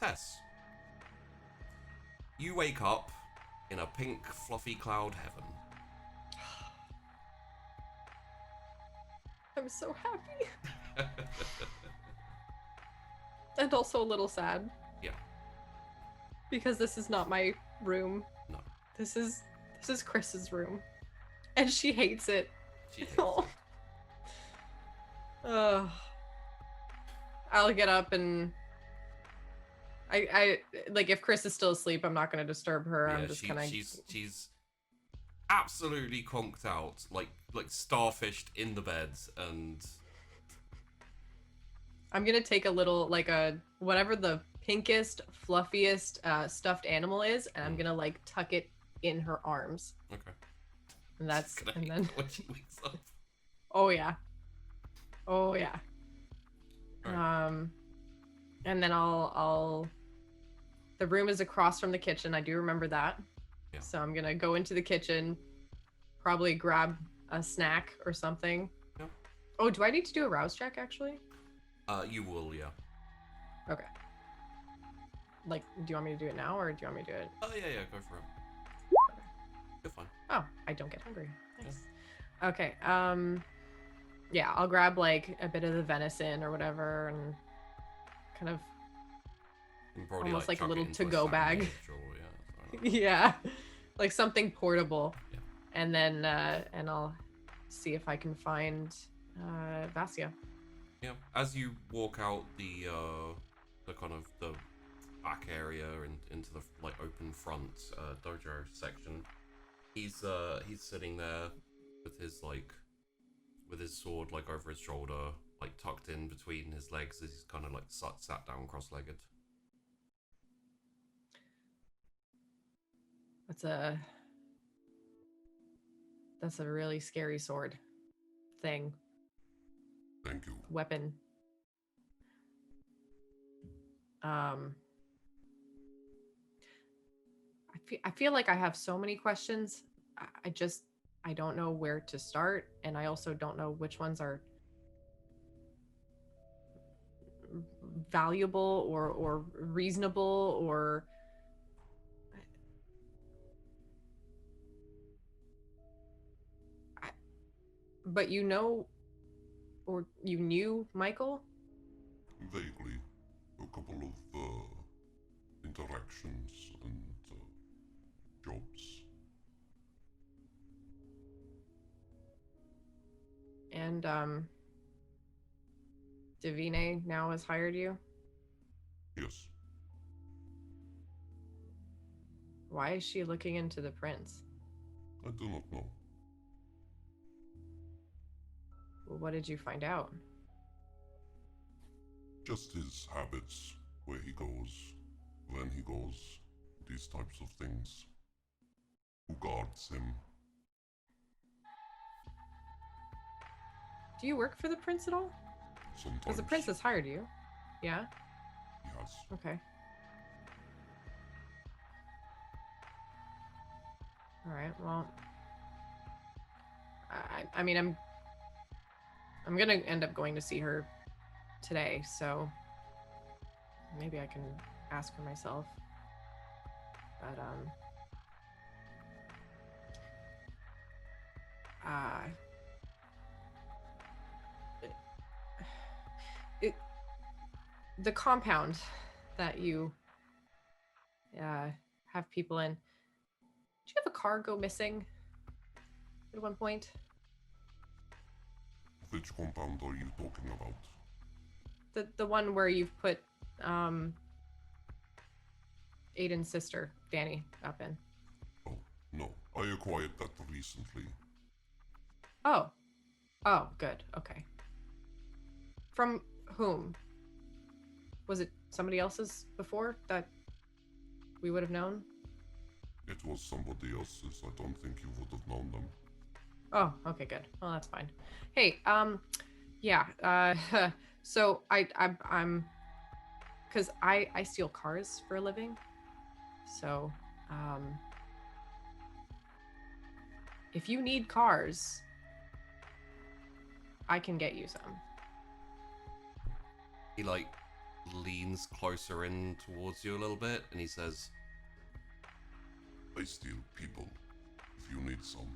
Tess, you wake up in a pink, fluffy cloud heaven. I'm so happy. And also a little sad. Yeah. Because this is not my room. No. This is Chrys's room. And she hates it. She hates Oh. I'll get up and I like if Chrys is still asleep, I'm not gonna disturb her. Yeah, I'm just kind of she's absolutely conked out, like starfished in the bed, and I'm gonna take a little like a whatever the pinkest, fluffiest stuffed animal is, and I'm gonna like tuck it in her arms. Okay. And that's and then when she wakes up. Oh yeah. Right. And then I'll the room is across from the kitchen. I do remember that. Yeah. So I'm gonna go into the kitchen, probably grab a snack or something. Yeah. Oh, do I need to do a rouse check actually? You will, yeah. Okay. Like, do you want me to do it now or do you want me to do it? Oh, yeah, go for it. You're fine. Oh, I don't get hungry. Nice. Yeah. Okay, yeah, I'll grab like a bit of the venison or whatever and kind of probably, almost like a little to to-go bag. Or, Yeah, like something portable. Yeah. And then, and I'll see if I can find Vasya. Yeah, as you walk out the kind of the back area and into the like open front dojo section, he's sitting there with his sword like over his shoulder, like tucked in between his legs as he's kind of like sat down cross-legged. That's a really scary sword thing. Thank you. Weapon. I feel like I have so many questions. I don't know where to start, and I also don't know which ones are valuable or reasonable or but you know, or you knew Michael? Vaguely. A couple of interactions and jobs. And Davine now has hired you? Yes. Why is she looking into the prince? I do not know. Well, what did you find out? Just his habits, where he goes, when he goes, these types of things. Who guards him? Do you work for the prince at all? Sometimes. Because the prince has hired you. Yeah? He has. Okay. Alright, well... I mean, I'm gonna end up going to see her today, so... Maybe I can ask her myself. But, the compound that you have people in. Did you have a car go missing at one point? Which compound are you talking about? The one where you've put Aiden's sister, Danny, up in. Oh, no. I acquired that recently. Oh, good. Okay. From whom? Was it somebody else's before that we would have known? It was somebody else's. I don't think you would have known them. Oh, okay, good. Well, that's fine. Hey, yeah, so I'm, because I steal cars for a living, so, if you need cars, I can get you some. He like leans closer in towards you a little bit, and he says, I steal people, if you need some.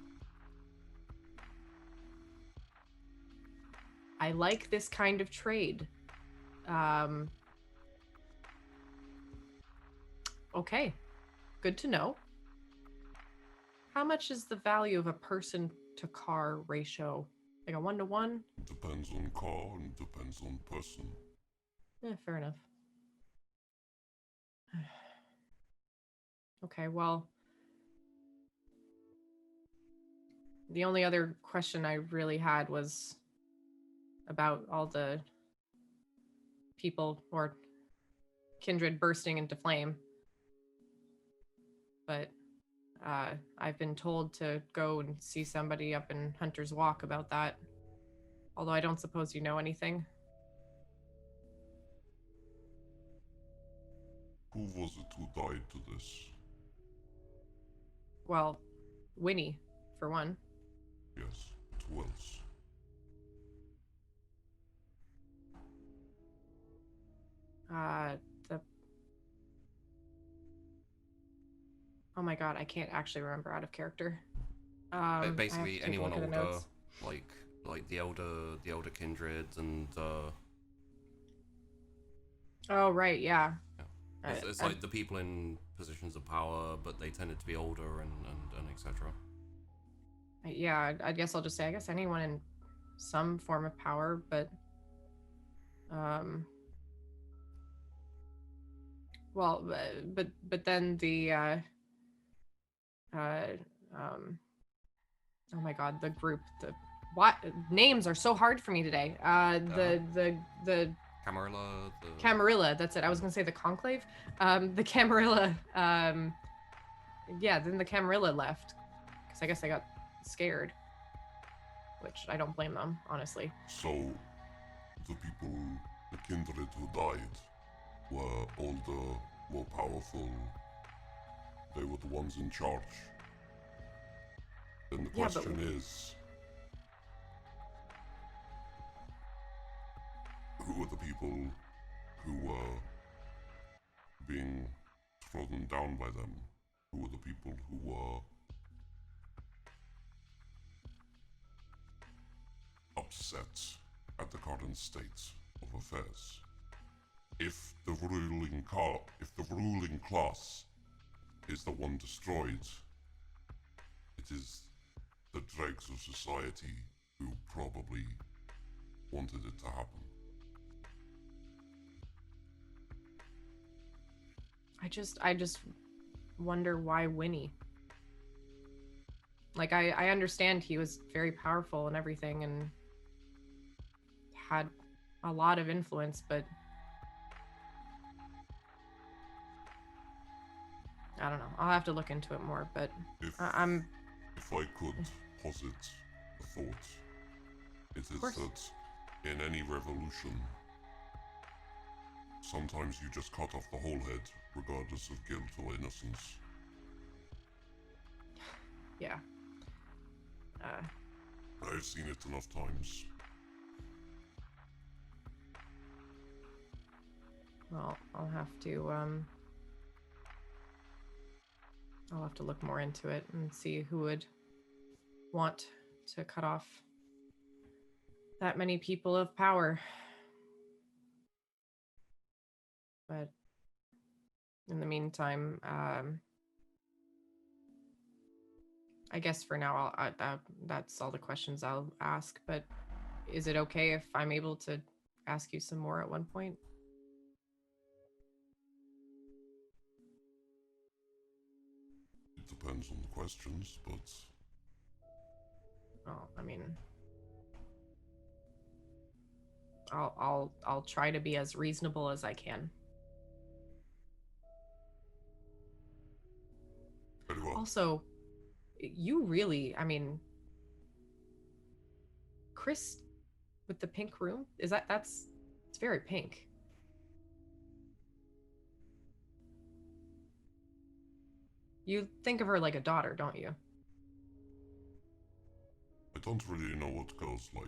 I like this kind of trade. Okay. Good to know. How much is the value of a person to car ratio? Like a 1-to-1? Depends on car and depends on person. Fair enough. Okay, well, the only other question I really had was about all the people or Kindred bursting into flame. But I've been told to go and see somebody up in Hunter's Walk about that. Although I don't suppose you know anything. Who was it who died to this? Well, Winnie, for one. Yes, but who else? The... Oh my god, I can't actually remember out of character. I have basically to take a anyone look at the older, notes. like the older kindred, and Oh, right, yeah. it's like the people in positions of power, but they tended to be older and etc. Yeah, I guess I'll just say, I guess anyone in some form of power, but well, but then the oh my god, the group, the what names are so hard for me today. The Camarilla, the Camarilla, that's it. I was gonna say the Conclave. The Camarilla, yeah, then the Camarilla left because I guess they got scared, which I don't blame them, honestly. So, the people, the kindred who died, were older, more powerful. They were the ones in charge. Then the Yeah, but- question is, who are the people who were being trodden down by them? Who are the people who were upset at the current state of affairs? If the ruling class is the one destroyed, it is the dregs of society who probably wanted it to happen. I just wonder why Winnie. Like, I understand he was very powerful and everything and had a lot of influence, but I don't know. I'll have to look into it more, but If I could posit a thought, it is course. that in any revolution, sometimes you just cut off the whole head, regardless of guilt or innocence. yeah. I've seen it enough times. Well, I'll have to look more into it and see who would want to cut off that many people of power. But in the meantime, I guess for now, that's all the questions I'll ask. But is it okay if I'm able to ask you some more at one point? It depends on the questions, but Oh, I mean, I'll try to be as reasonable as I can. very well. Also, you really, I mean, Chrys with the pink room, it's very pink. You think of her like a daughter, don't you? I don't really know what girls like,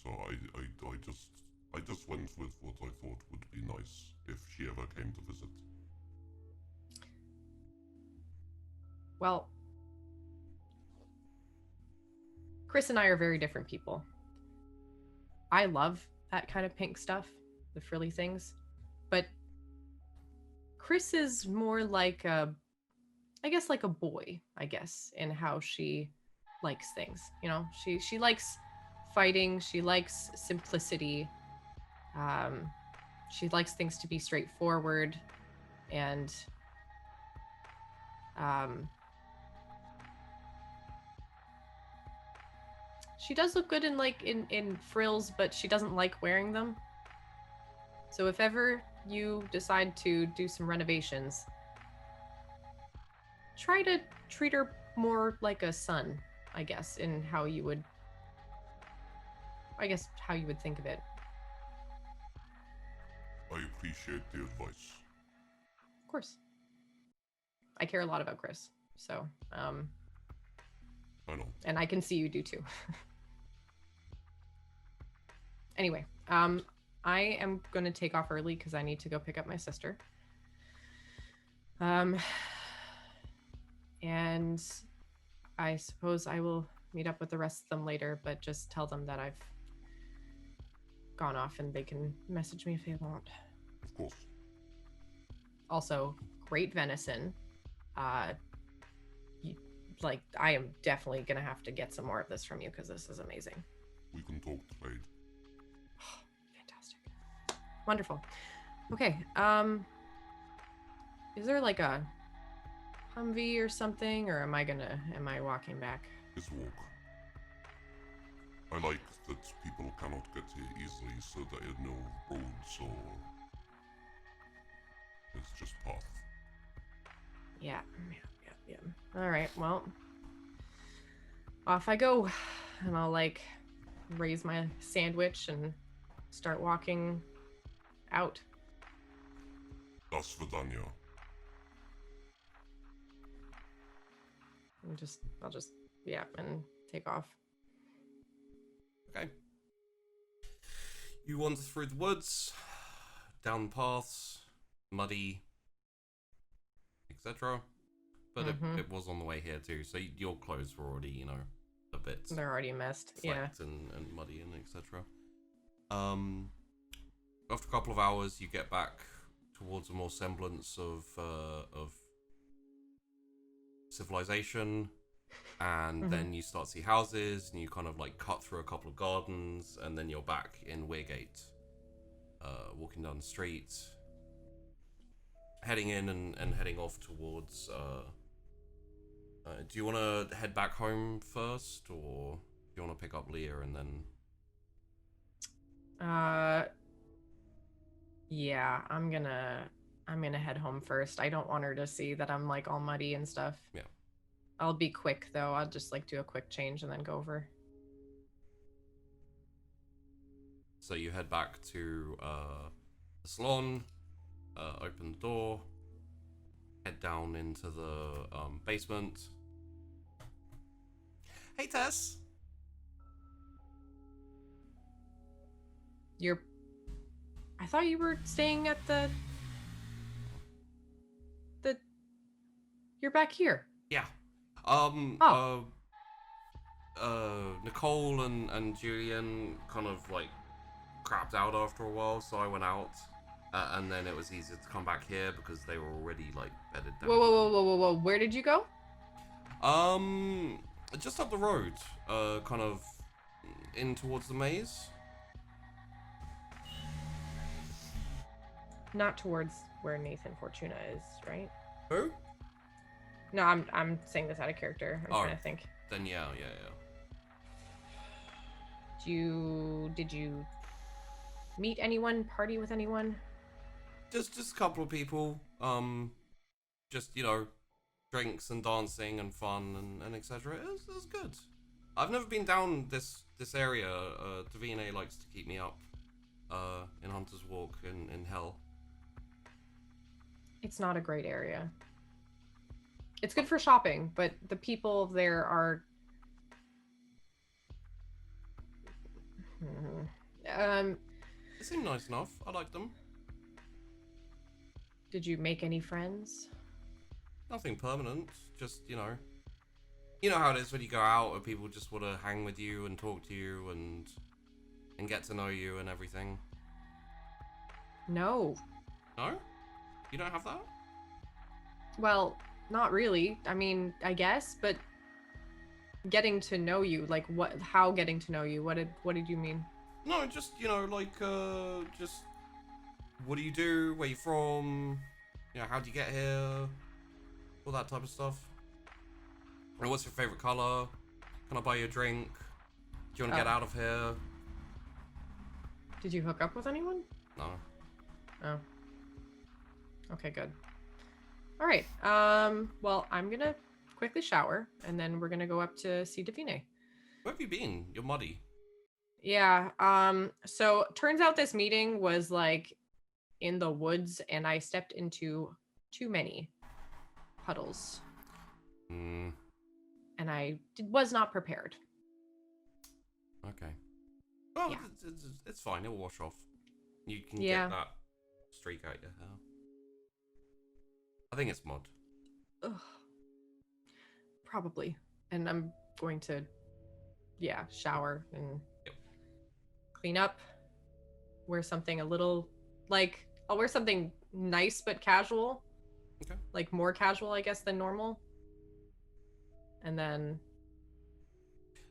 so I just I just went with what I thought would be nice if she ever came to visit. Well, Chrys and I are very different people. I love that kind of pink stuff, the frilly things, but Chrys is more like like a boy, in how she likes things. She likes fighting, she likes simplicity. She likes things to be straightforward, and she does look good in frills, but she doesn't like wearing them. So if ever you decide to do some renovations, try to treat her more like a son, in how you would think of it. I appreciate the advice. Of course. I care a lot about Chrys, so I know. and I can see you do too. Anyway, I am going to take off early because I need to go pick up my sister. And I suppose I will meet up with the rest of them later, but just tell them that I've gone off and they can message me if they want. Of course. Also, great venison. I am definitely going to have to get some more of this from you because this is amazing. We can talk trade. Fantastic. Wonderful. Okay. Is there like a Humvee or something, or am I walking back? It's walk. I like that people cannot get here easily, so there are no roads or... It's just path. Yeah. All right, well, off I go, and I'll raise my sandwich and start walking out. Das Vidania. I'll just and take off. Okay. You wander through the woods, down paths, muddy, etc. But it was on the way here too, so your clothes were already, a bit... They're already messed, flecked and muddy and etc. After a couple of hours, you get back towards a more semblance of civilization, and then you start to see houses, and you kind of cut through a couple of gardens, and then you're back in Weirgate, walking down the street, heading in and heading off towards do you want to head back home first, or do you want to pick up Leah and then... Yeah, I'm gonna head home first. I don't want her to see that I'm all muddy and stuff. Yeah. I'll be quick though. I'll just do a quick change and then go over. So you head back to the salon, open the door, head down into the basement. Hey, Tess. I thought you were staying at the you're back here. Yeah. Nicole and Julian kind of crapped out after a while, so I went out, and then it was easier to come back here because they were already bedded down. Whoa! Where did you go? Just up the road, kind of in towards the maze. Not towards where Nathan Fortuna is, right? Who? No, I'm saying this out of character. I'm trying to think. Then yeah. Did you meet anyone? Party with anyone? Just a couple of people. Just drinks and dancing and fun and etc. It was good. I've never been down this area. Davina likes to keep me up in Hunter's Walk in Hell. It's not a great area. It's good for shopping, but the people there are... They seem nice enough. I like them. Did you make any friends? Nothing permanent. Just, you know how it is when you go out and people just want to hang with you and talk to you and get to know you and everything. No. No? You don't have that? Well, not really. I mean, I guess, but getting to know you, like how getting to know you? What did you mean? No, just, just what do you do? Where you from? How do you get here? All that type of stuff. And what's your favorite color? Can I buy you a drink? Do you want to get out of here? Did you hook up with anyone? No. Oh. Okay, good. All right. Well, I'm gonna quickly shower, and then we're gonna go up to see Davine. Where have you been? You're muddy. Yeah. So turns out this meeting was like in the woods, and I stepped into too many puddles, Hmm. and I was not prepared. Okay. Well, Yeah. it's fine. It'll wash off. You can Yeah. get that streak out your hair. I think it's mud. Ugh. Probably. And I'm going to, shower and clean up. Wear something a little, I'll wear something nice but casual. Okay. Like more casual, I guess, than normal. And then...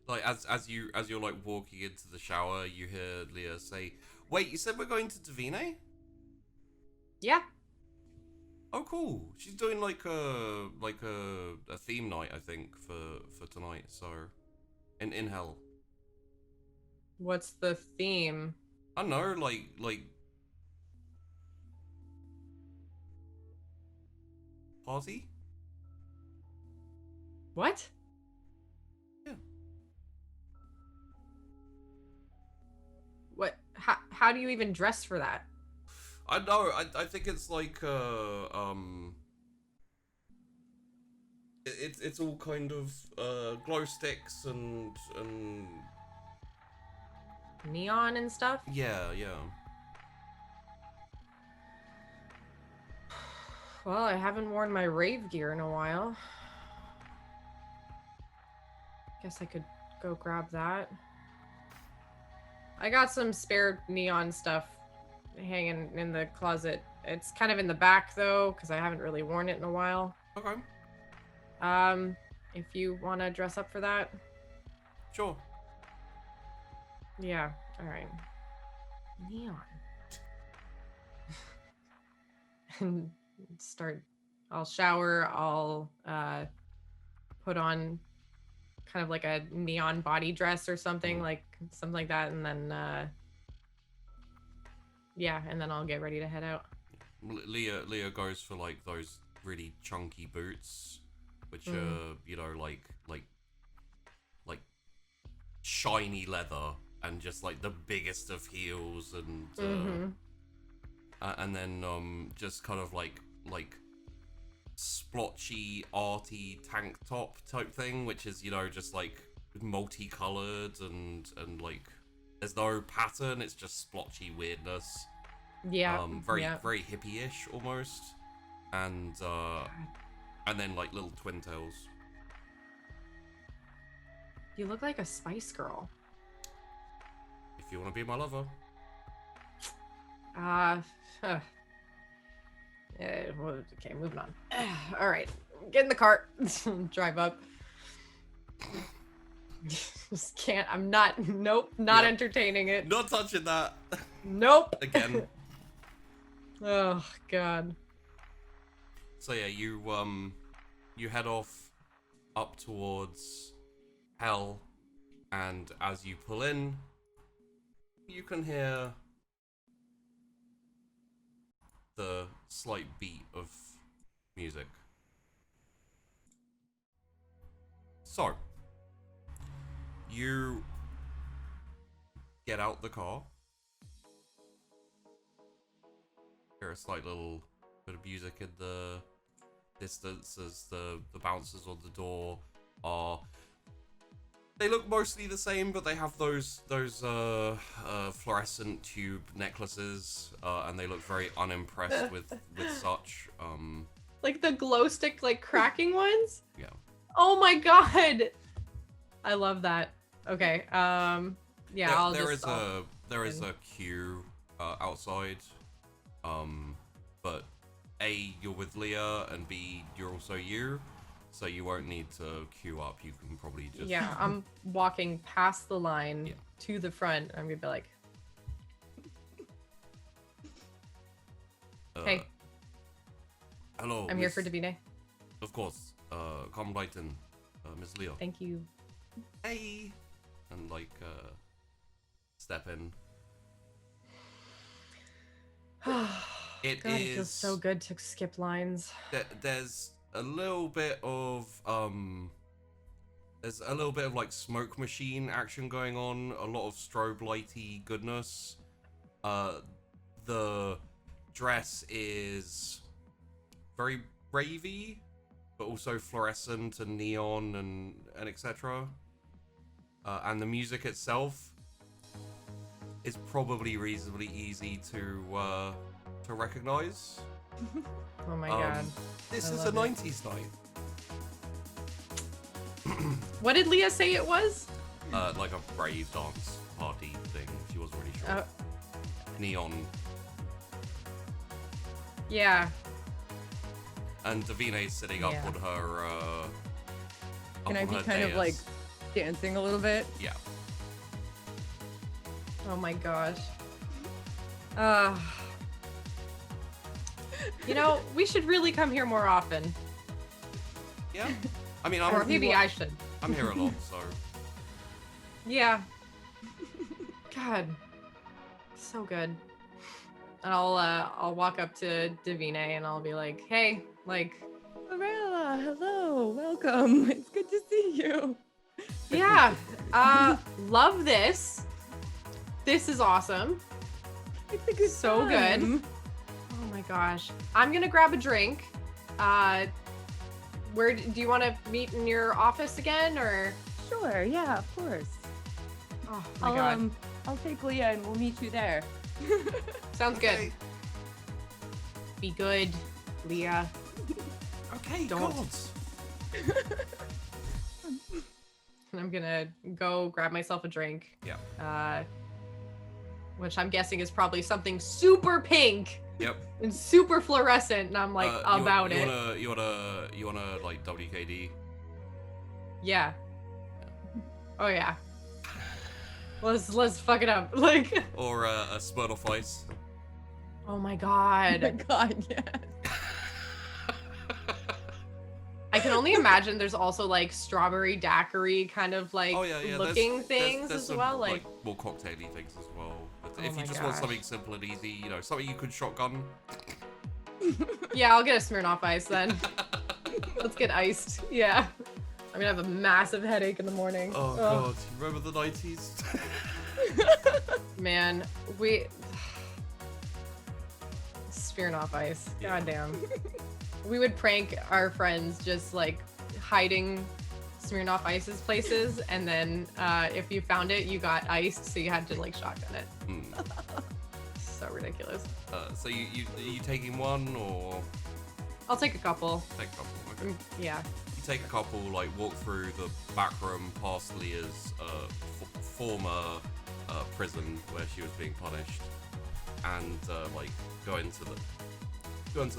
Like, as you're like walking into the shower, you hear Leah say, "Wait, you said we're going to Davine?" Yeah. Oh, cool. She's doing like a theme night, I think, for tonight. So, in hell. What's the theme? I don't know, like party. What? Yeah. What? How do you even dress for that? I know. I think it's like it's all kind of glow sticks and Neon and stuff? yeah. Well, I haven't worn my rave gear in a while. Guess I could go grab that. I got some spare neon stuff hanging in the closet. It's kind of in the back though, because I haven't really worn it in a while. Okay. If you want to dress up for that. Sure. Yeah, all right. Neon. And I'll shower, I'll put on kind of like a neon body dress or something, like something like that, and then and then I'll get ready to head out. Leah goes for like those really chunky boots, which are like shiny leather and just like the biggest of heels and then just kind of like splotchy arty tank top type thing, which is just like multicolored and like there's no pattern, it's just splotchy weirdness. Very hippie-ish almost, and then like little twin tails. You look like a Spice Girl. If you want to be my lover. Okay, moving on. All right, get in the cart. Drive up. Just can't. I'm not. Nope. Not entertaining it. Not touching that. Nope. Again. Oh God. So yeah, you head off up towards hell, and as you pull in, you can hear the slight beat of music. So, you get out the car. Hear a slight little bit of music in the distance as the bouncers on the door are They look mostly the same, but they have those fluorescent tube necklaces, and they look very unimpressed with such. Like the glow stick, like cracking ones? Yeah. Oh my god! I love that. Okay, yeah, There is a queue outside, but A, you're with Leah, and B, you're also you, so you won't need to queue up. You can probably just... Yeah, I'm walking past the line Yeah. to the front. I'm gonna be like, hey, hello. I'm here for Davine. Of course. Come right in, Miss Leah. Thank you. Hey, and like step in. It feels so good to skip lines. There's a little bit of like smoke machine action going on, a lot of strobe lighty goodness. The dress is very ravey, but also fluorescent and neon and etc. And the music itself is probably reasonably easy to recognize. Oh my god. This I is a love it. 90s night. What did Leah say it was? Like a brave dance party thing. She wasn't really sure. Neon. Yeah. And Davine's sitting up Yeah. on her. Can I up on be her kind of dais. like dancing a little bit? Yeah. Oh my gosh. You know, we should really come here more often. Yeah. I mean, Or maybe I should. I'm here a lot, so. Yeah. God. So good. And I'll walk up to Davine and I'll be like, hey, like, Arella, hello, welcome. It's good to see you. yeah, love this. This is awesome. It's a good So good. time. Oh my gosh. I'm gonna grab a drink. Where do you want to meet in your office again, or? Sure, yeah, of course. Oh my god. I'll take Leah and we'll meet you there. Sounds good. Okay. Be good, Leah. Okay, Don't. God. And I'm gonna go grab myself a drink. Yeah. Which I'm guessing is probably something super pink Yep. and super fluorescent, and I'm like about it. You wanna like WKD? Yeah. Oh yeah. Let's fuck it up. Like. Or a Smirnoff Ice? Oh my Oh my god. god, yes. I can only imagine there's also like strawberry daiquiri kind of like Oh yeah, yeah. looking things there's as some, well. Like, more cocktaily things as well. But Oh if you my just want gosh. something simple and easy, you know, something you could shotgun. yeah, I'll get a Smirnoff Ice then. Let's get iced. Yeah. I'm gonna have a massive headache in the morning. Oh god, you remember the 90s? Man, Smirnoff Ice. Yeah. Goddamn. We would prank our friends just like hiding Smirnoff Ice's places, and then if you found it, you got iced, so you had to like shotgun it. So ridiculous. So you taking one or I'll take a couple. take a couple? Okay. Yeah. You take a couple, like walk through the back room past Leah's former prison where she was being punished, and like go into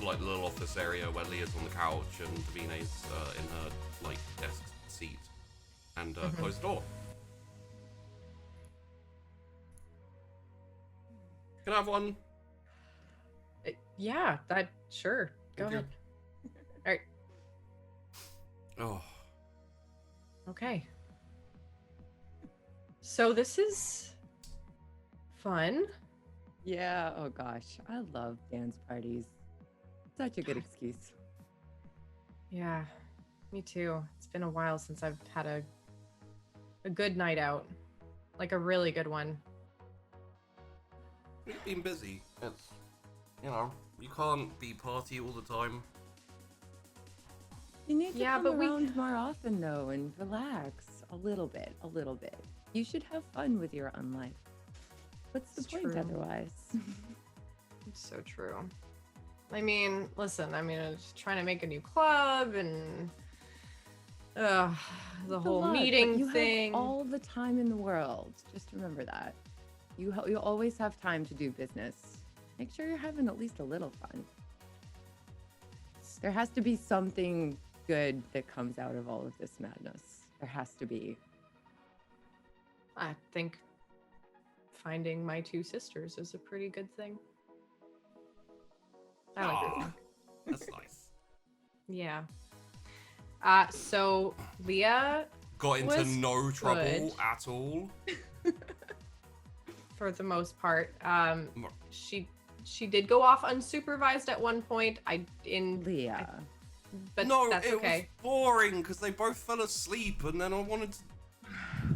like the little office area where Leah's on the couch and Davine's in her like desk seat, and close the door. Can I have one? Yeah, that sure. Go Okay. ahead. All right. Oh, Okay. So this is fun. Yeah, oh gosh. I love dance parties. Such a good excuse. Yeah, me too. It's been a while since I've had a good night out. Like a really good one. you've been busy. It's, you know, you can't be party all the time. You need to Yeah, come but we- around more often though and relax. A little bit. You should have fun with your unlife. What's the It's point true. otherwise? It's so true. I mean, listen, I was trying to make a new club and the It's a whole lot, but meeting you thing. have all the time in the world. Just remember that. You always have time to do business. Make sure you're having at least a little fun. There has to be something good that comes out of all of this madness. There has to be. I think finding my 2 sisters is a pretty good thing. I like to Aw, think. that's nice. Yeah. So Leah, Got into Was no trouble good. at all. for the most part, she did go off unsupervised at one point. Leah. But No, that's it okay. was boring because they both fell asleep, and then I wanted to.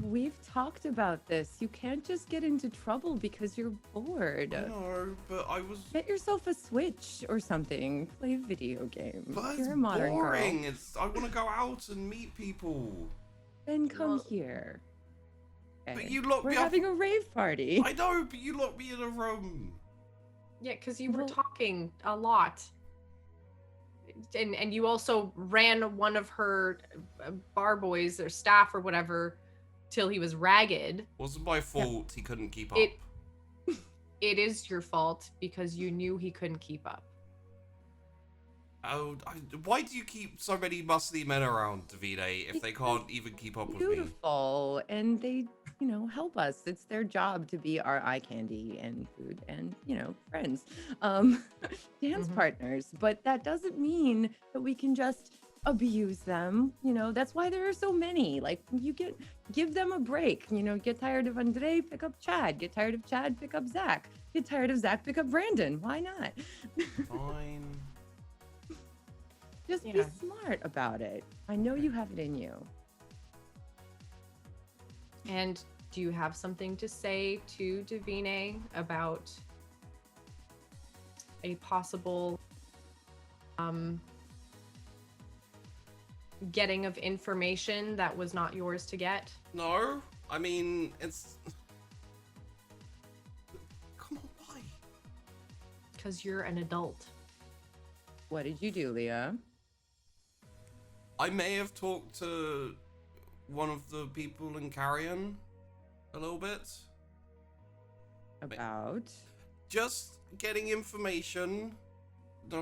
We've talked about this. You can't just get into trouble because you're bored. No, but I was. Get yourself a Switch or something. Play a video game. But it's You're a modern boring. girl. I want to go out and meet people. Then come Well- here. But you locked We're me up. having a rave party. I know, but you locked me in a room. Yeah, because you were Well- talking a lot. And you also ran one of her bar boys or staff or whatever till he was ragged. Wasn't my fault. He couldn't keep up. It is your fault because you knew he couldn't keep up. Oh, why do you keep so many muscly men around, Davide, if they can't even keep up with me? Beautiful. And they, help us. It's their job to be our eye candy and food and, friends. Dance Mhm. partners. But that doesn't mean that we can just abuse them. That's why there are so many. Like, give them a break. Get tired of Andre, pick up Chad. Get tired of Chad, pick up Zach. Get tired of Zach, pick up Brandon. Why not? Fine. Just Yeah. be smart about it. I know you have it in you. And do you have something to say to Davine about a possible getting of information that was not yours to get? No, I mean, it's. Come on, why? Because you're an adult. What did you do, Leah? I may have talked to one of the people in Carrion a little bit. About? Just getting information,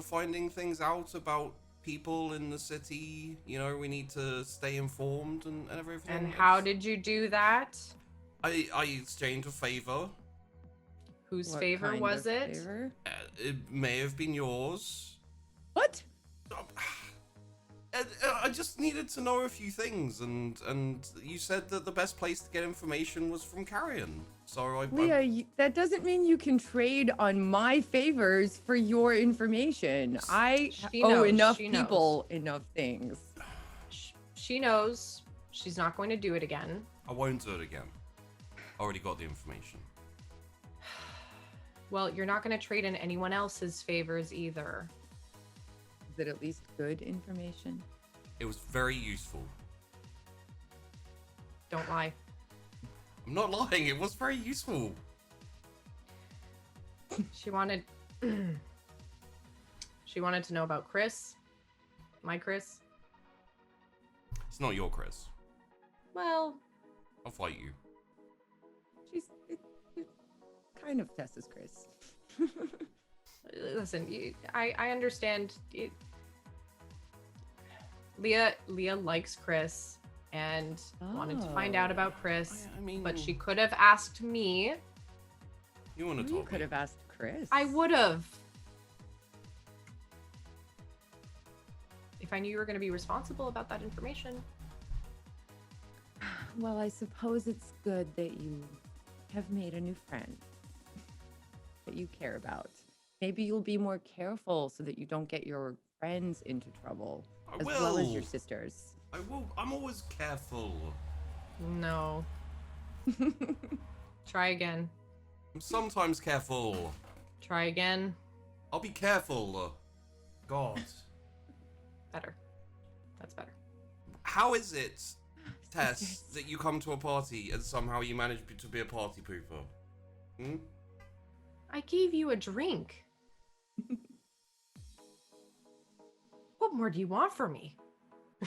finding things out about people in the city. We need to stay informed and everything. And how did you do that? I exchanged a favor. Whose What favor kind was of it? favor? It may have been yours. What? And I just needed to know a few things, and you said that the best place to get information was from Carrion. So Leah, that doesn't mean you can trade on my favors for your information. I She owe knows, enough she knows. people enough things. She knows she's not going to do it again. I won't do it again. I already got the information. Well, you're not going to trade in anyone else's favors either. Is it at least good information? It was very useful. Don't lie. I'm not lying, it was very useful. She wanted she wanted to know about Chrys. My Chrys. It's not your Chrys. Well, I'll fight you. She's kind of Tess's Chrys. listen, I understand it. Leah likes Chrys and wanted to find out about Chrys, I mean, but she could have asked me. You wouldn't have You told could me. have asked Chrys. I would have. If I knew you were going to be responsible about that information. Well, I suppose it's good that you have made a new friend that you care about. Maybe you'll be more careful so that you don't get your friends into trouble, I as will. well as your sisters. I will. I'm always careful. No. Try again. I'm sometimes careful. Try again. I'll be careful. God. Better. That's better. How is it Tess, that you come to a party and somehow you manage to be a party pooper? Hmm? I gave you a drink. What more do you want from me?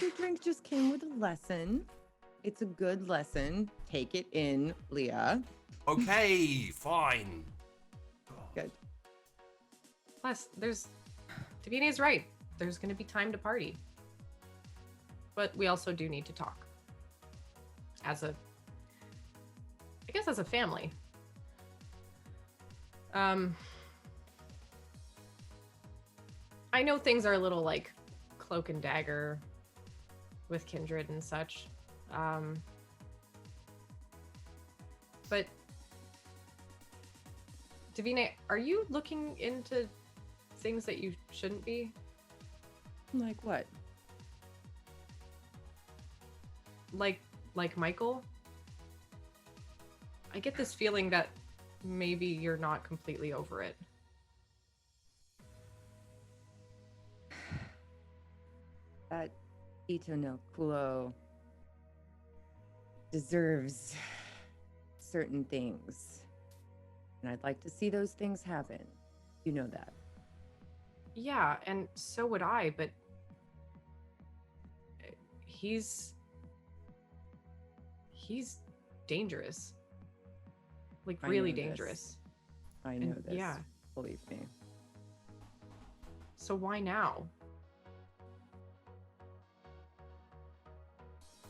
Your drink just came with a lesson. It's a good lesson. Take it in, Leah. Okay, fine. Good. Plus, Davina's right. There's going to be time to party. But we also do need to talk. I guess as a family. I know things are a little like cloak and dagger with Kindred and such. But Davina, are you looking into things that you shouldn't be? Like what? Like Michael? I get this feeling that maybe you're not completely over it. That Ito no Kulo deserves certain things. And I'd like to see those things happen. You know that. Yeah, and so would I, but he's dangerous. Like I really know this. dangerous. I know And this. yeah. Believe me. So why now?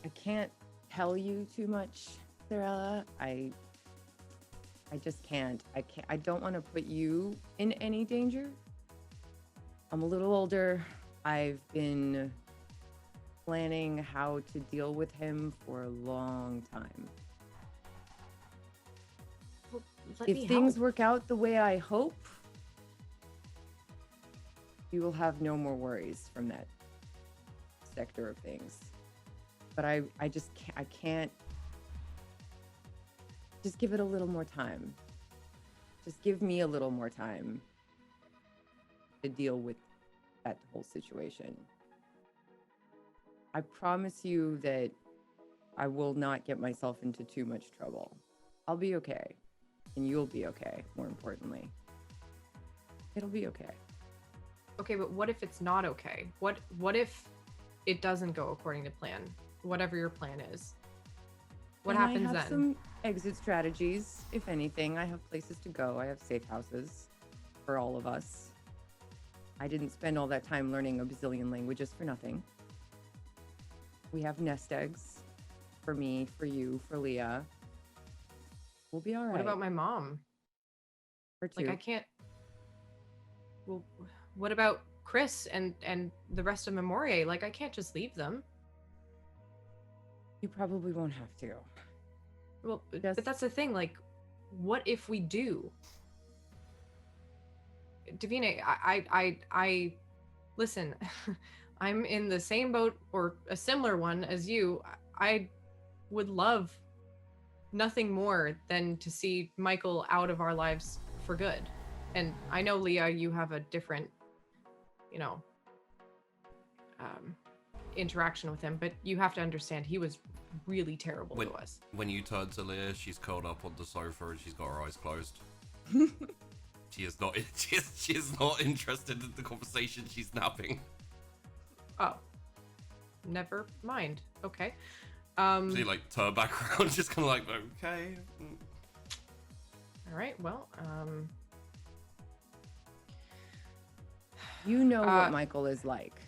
I can't tell you too much, Sarella. I just can't. I don't want to put you in any danger. I'm a little older. I've been planning how to deal with him for a long time. Well, let If me things help. work out the way I hope, you will have no more worries from that sector of things. But I just can't. Just give it a little more time. Just give me a little more time to deal with that whole situation. I promise you that I will not get myself into too much trouble. I'll be okay. And you'll be okay, more importantly. It'll be okay. Okay, but what if it's not okay? What if it doesn't go according to plan? Whatever your plan is. What And happens I have then? some exit strategies, if anything. I have places to go. I have safe houses for all of us. I didn't spend all that time learning a bazillion languages for nothing. We have nest eggs for me, for you, for Leah. We'll be all right. What about my mom? Her Like too. I can't. Well, what about Chrys and the rest of Memoria? Like I can't just leave them. You probably won't have to. Well, Just- but that's the thing. Like, what if we do? Davina, I listen. I'm in the same boat or a similar one as you. I would love nothing more than to see Michael out of our lives for good. And I know, Leah, you have a different, interaction with him, but you have to understand he was really terrible to us. When you turn to Leah, she's curled up on the sofa and she's got her eyes closed. She is not. She is not interested in the conversation. She's napping. Oh, never mind. Okay. So you like turn back around, just kind of like, okay. All right. Well, You know what Michael is like.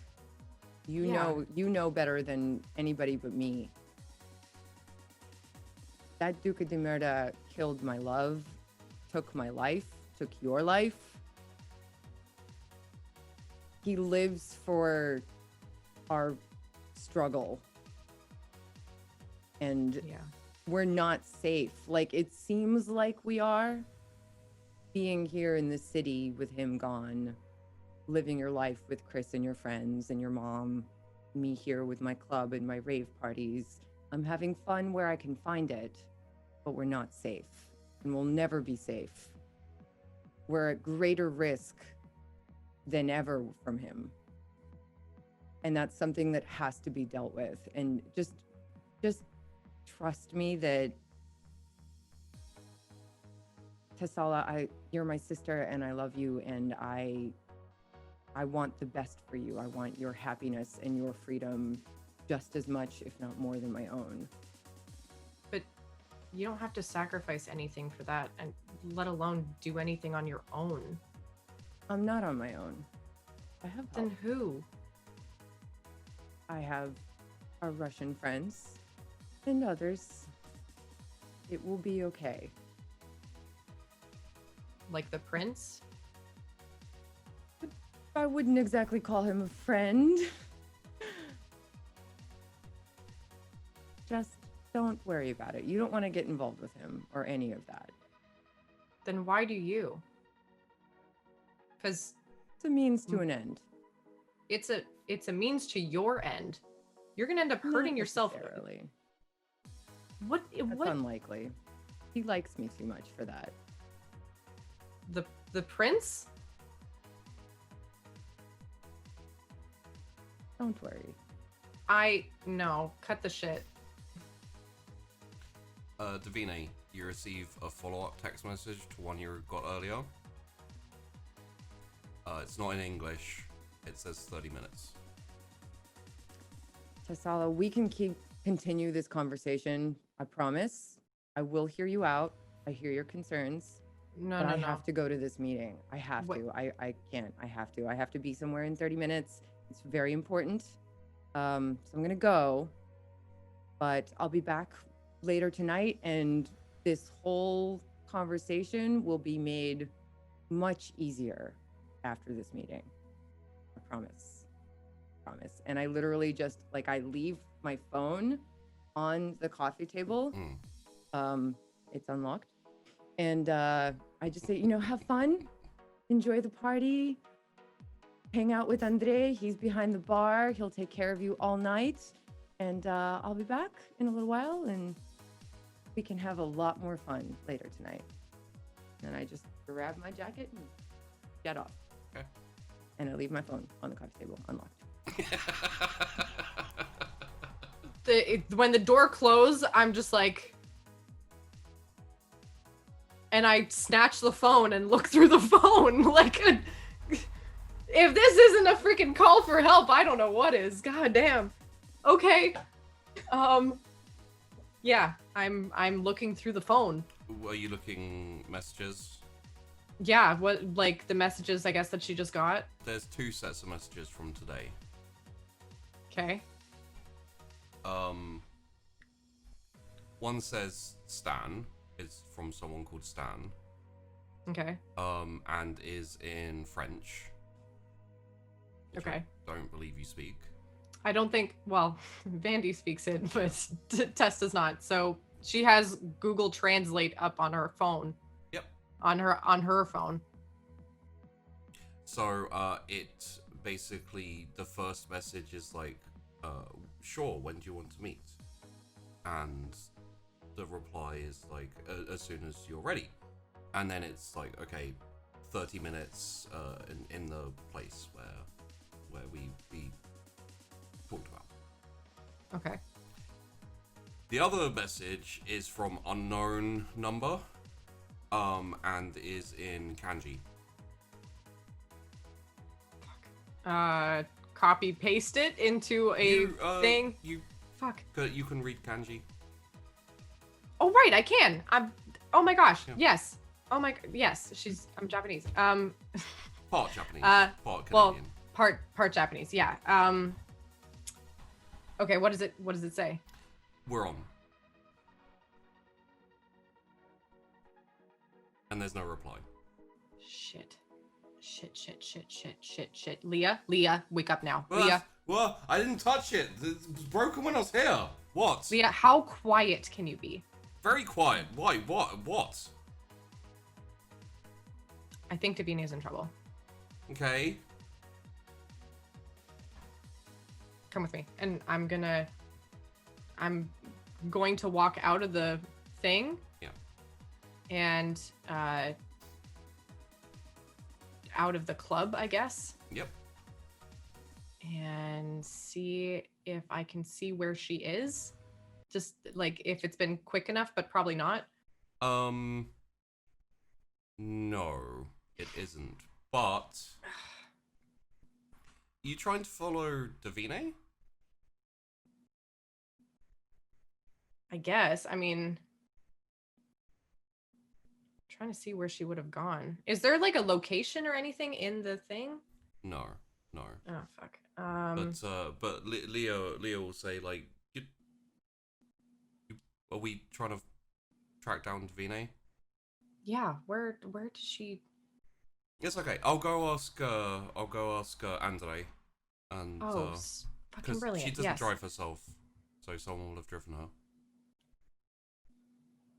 Yeah. You know better than anybody but me. That Duca de Merda killed my love, took my life, took your life. He lives for our struggle. And yeah. we're not safe. Like, it seems like we are. Being here in the city with him gone, living your life with Chrys and your friends and your mom, me here with my club and my rave parties. I'm having fun where I can find it, but we're not safe and we'll never be safe. We're at greater risk than ever from him. And that's something that has to be dealt with. And just trust me that Tessala, you're my sister and I love you and I want the best for you. I want your happiness and your freedom just as much, if not more than my own. But you don't have to sacrifice anything for that, and let alone do anything on your own. I'm not on my own. I have help. Then who? I have our Russian friends and others. It will be okay. Like the prince? I wouldn't exactly call him a friend. Just don't worry about it. You don't want to get involved with him or any of that. Then why do you? Because It's a means to an end. it's a means to your end. You're gonna end up hurting Not yourself. necessarily. What? That's What? unlikely. He likes me too much for that. The prince? Don't worry. No. Cut the shit. Davine, you receive a follow-up text message to one you got earlier. It's not in English. It says 30 minutes. Tessala, we can continue this conversation. I promise. I will hear you out. I hear your concerns. No, But no, I no. have to go to this meeting. I have What- to. I can't. I have to. I have to be somewhere in 30 minutes. It's very important. So I'm gonna go. But I'll be back later tonight, and this whole conversation will be made much easier after this meeting. I promise. Promise. And I literally just I leave my phone on the coffee table. It's unlocked. And I just say, have fun, enjoy the party, hang out with Andre. He's behind the bar. He'll take care of you all night. And I'll be back in a little while and we can have a lot more fun later tonight. And I just grab my jacket and get off. Okay. And I leave my phone on the coffee table unlocked. When the door closed, I'm just like, and I snatch the phone and look through the phone like, if this isn't a freaking call for help, I don't know what is. God damn. Okay. Yeah, I'm looking through the phone. Are you looking messages? Yeah, what, like the messages I guess that she just got. There's 2 sets of messages from today. Okay. One says Stan. It's from someone called Stan. Okay. And is in French. which Okay. I don't believe you speak. I don't think, well, Vandy speaks it, but Tess does not. So she has Google Translate up on her phone. Yep. On her phone. So it basically, the first message is like, sure, when do you want to meet? And the reply is like, as soon as you're ready. And then it's like, okay, 30 minutes in the place where we talked about. Okay. The other message is from unknown number, and is in kanji. Copy paste it into a thing. Fuck. You can read kanji. Oh right, I can. Oh my gosh. Yeah. Yes. Oh my. Yes. I'm Japanese. Part Japanese. Part Canadian. Well, part Japanese. Yeah. Okay. What does it say? We're on. And there's no reply. Shit. Leah, wake up now. Well, Leah, well, I didn't touch it. It was broken when I was here. What? Leah, how quiet can you be? Very quiet. Why? What? I think Davina's in trouble. Okay. Come with me. And I'm going to walk out of the thing. Yeah. And out of the club, I guess. Yep. And see if I can see where she is. Just like if it's been quick enough, but probably not. No, it isn't. But you trying to follow Davine? I guess. I mean, trying to see where she would have gone. Is there like a location or anything in the thing? No. Oh fuck. But Leo will say like, are we trying to track down Davine? Yeah. Where did she? It's okay. I'll go ask Andre, and Oh, fucking because brilliant. she doesn't Yes. drive herself, so someone will have driven her.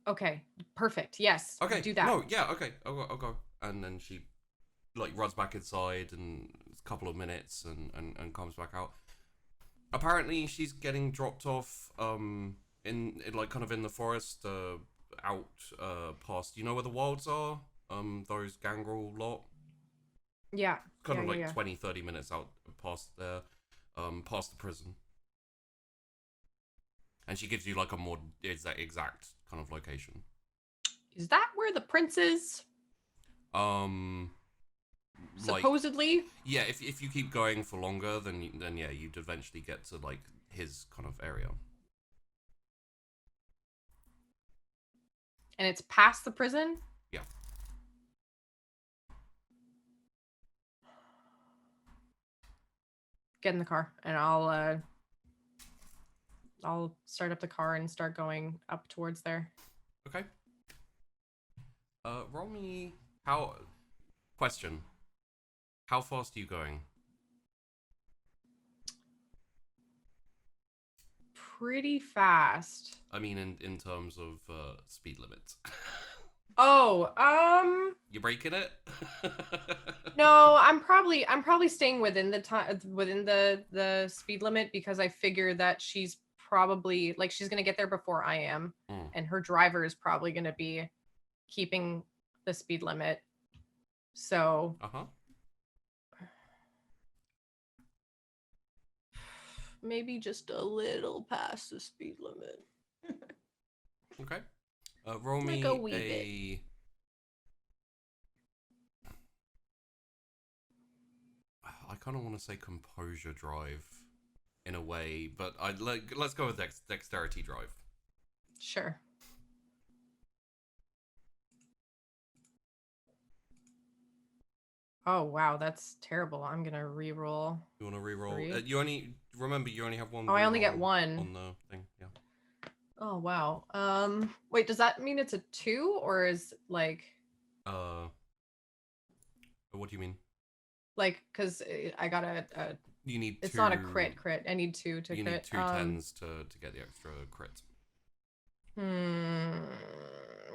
Okay. Perfect. Yes. Okay. Do that. No. Yeah. Okay. I'll go. And then she like runs back inside and a couple of minutes and comes back out. Apparently, she's getting dropped off in like kind of in the forest out past. You know where the wilds are? Those gangrel lot. Yeah. Kind of like yeah. 20, 30 minutes out past there, past the prison. And she gives you like a more exact kind of location. Is that where the prince is? Supposedly. Like, yeah, if you keep going for longer, then yeah, you'd eventually get to like his kind of area. And it's past the prison? Yeah. Get in the car and I'll start up the car and start going up towards there. Okay. Roll me question. How fast are you going? Pretty fast. I mean in terms of speed limit. Oh, You breaking it? no, I'm probably staying within the time within the speed limit because I figure that she's probably like she's gonna get there before I am, and her driver is probably gonna be keeping the speed limit. So maybe just a little past the speed limit. Okay. Roll me like a wee bit. I kind of want to say composure drive in a way, but let's go with dexterity drive. Sure. Oh wow, that's terrible. I'm gonna re-roll. You want to re-roll? 3? You only have one. Oh, I only get reroll one. on the thing. Yeah. Oh wow. Wait, does that mean it's a 2 or is like? What do you mean? Like, cause I got a. You need. It's not a crit. I need 2 to you crit. need 2 10s to get the extra crit.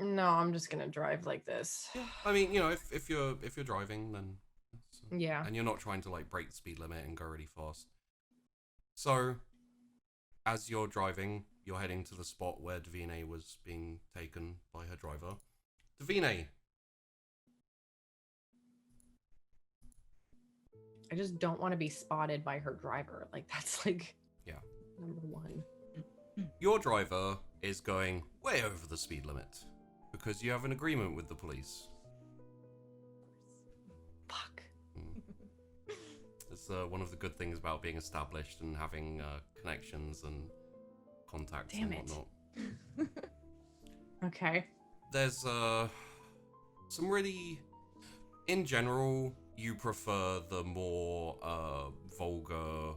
No, I'm just gonna drive like this. Yeah. I mean, you know, if you're driving, then yeah. And you're not trying to like break the speed limit and go really fast. So, as you're driving, you're heading to the spot where Davine was being taken by her driver. Davine. I just don't want to be spotted by her driver. Like that's like number 1. Your driver is going way over the speed limit because you have an agreement with the police. Fuck. It's one of the good things about being established and having connections and contacts and whatnot. Okay. There's some really, in general, you prefer the more vulgar